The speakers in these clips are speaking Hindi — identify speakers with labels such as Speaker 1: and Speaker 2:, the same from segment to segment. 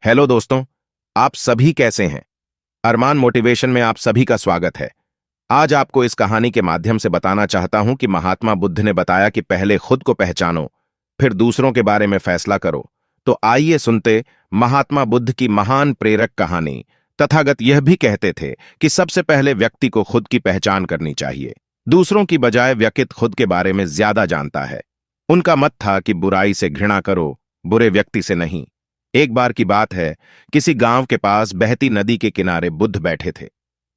Speaker 1: हेलो दोस्तों, आप सभी कैसे हैं? अरमान मोटिवेशन में आप सभी का स्वागत है। आज आपको इस कहानी के माध्यम से बताना चाहता हूं कि महात्मा बुद्ध ने बताया कि पहले खुद को पहचानो, फिर दूसरों के बारे में फैसला करो। तो आइए सुनते महात्मा बुद्ध की महान प्रेरक कहानी। तथागत यह भी कहते थे कि सबसे पहले व्यक्ति को खुद की पहचान करनी चाहिए। दूसरों की बजाय व्यक्ति खुद के बारे में ज्यादा जानता है। उनका मत था कि बुराई से घृणा करो, बुरे व्यक्ति से नहीं। एक बार की बात है, किसी गांव के पास बहती नदी के किनारे बुद्ध बैठे थे।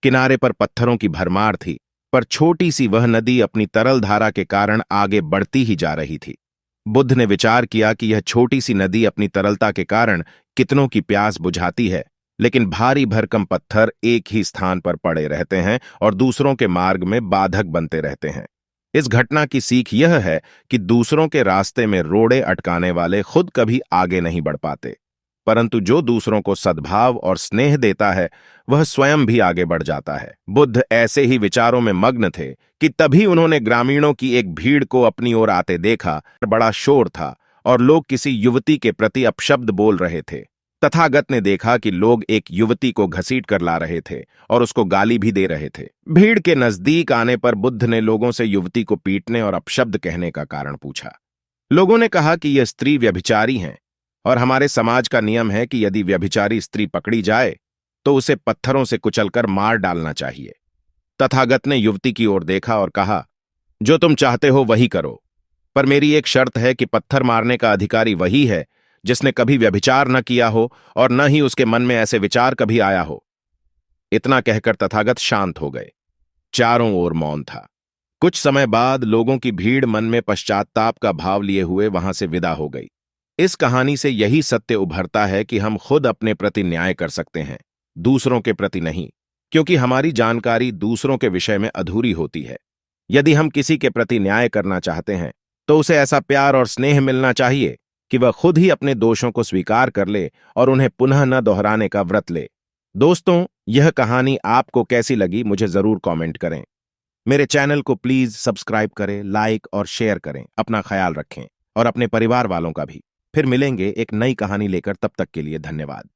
Speaker 1: किनारे पर पत्थरों की भरमार थी, पर छोटी सी वह नदी अपनी तरल धारा के कारण आगे बढ़ती ही जा रही थी। बुद्ध ने विचार किया कि यह छोटी सी नदी अपनी तरलता के कारण कितनों की प्यास बुझाती है, लेकिन भारी भरकम पत्थर एक ही स्थान पर पड़े रहते हैं और दूसरों के मार्ग में बाधक बनते रहते हैं। इस घटना की सीख यह है कि दूसरों के रास्ते में रोड़े अटकाने वाले खुद कभी आगे नहीं बढ़ पाते, परंतु जो दूसरों को सद्भाव और स्नेह देता है वह स्वयं भी आगे बढ़ जाता है। बुद्ध ऐसे ही विचारों में मग्न थे कि तभी उन्होंने ग्रामीणों की एक भीड़ को अपनी ओर आते देखा। बड़ा शोर था और लोग किसी युवती के प्रति अपशब्द बोल रहे थे। तथागत ने देखा कि लोग एक युवती को घसीट कर ला रहे थे और उसको गाली भी दे रहे थे। भीड़ के नजदीक आने पर बुद्ध ने लोगों से युवती को पीटने और अपशब्द कहने का कारण पूछा। लोगों ने कहा कि यह स्त्री व्यभिचारी हैं और हमारे समाज का नियम है कि यदि व्यभिचारी स्त्री पकड़ी जाए तो उसे पत्थरों से कुचलकर मार डालना चाहिए। तथागत ने युवती की ओर देखा और कहा, जो तुम चाहते हो वही करो, पर मेरी एक शर्त है कि पत्थर मारने का अधिकारी वही है जिसने कभी व्यभिचार न किया हो और न ही उसके मन में ऐसे विचार कभी आया हो। इतना कहकर तथागत शांत हो गए। चारों ओर मौन था। कुछ समय बाद लोगों की भीड़ मन में पश्चाताप का भाव लिए हुए वहां से विदा हो गई। इस कहानी से यही सत्य उभरता है कि हम खुद अपने प्रति न्याय कर सकते हैं, दूसरों के प्रति नहीं, क्योंकि हमारी जानकारी दूसरों के विषय में अधूरी होती है। यदि हम किसी के प्रति न्याय करना चाहते हैं तो उसे ऐसा प्यार और स्नेह मिलना चाहिए कि वह खुद ही अपने दोषों को स्वीकार कर ले और उन्हें पुनः न दोहराने का व्रत ले। दोस्तों, यह कहानी आपको कैसी लगी मुझे जरूर कमेंट करें। मेरे चैनल को प्लीज सब्सक्राइब करें, लाइक और शेयर करें। अपना ख्याल रखें और अपने परिवार वालों का भी। फिर मिलेंगे एक नई कहानी लेकर, तब तक के लिए धन्यवाद।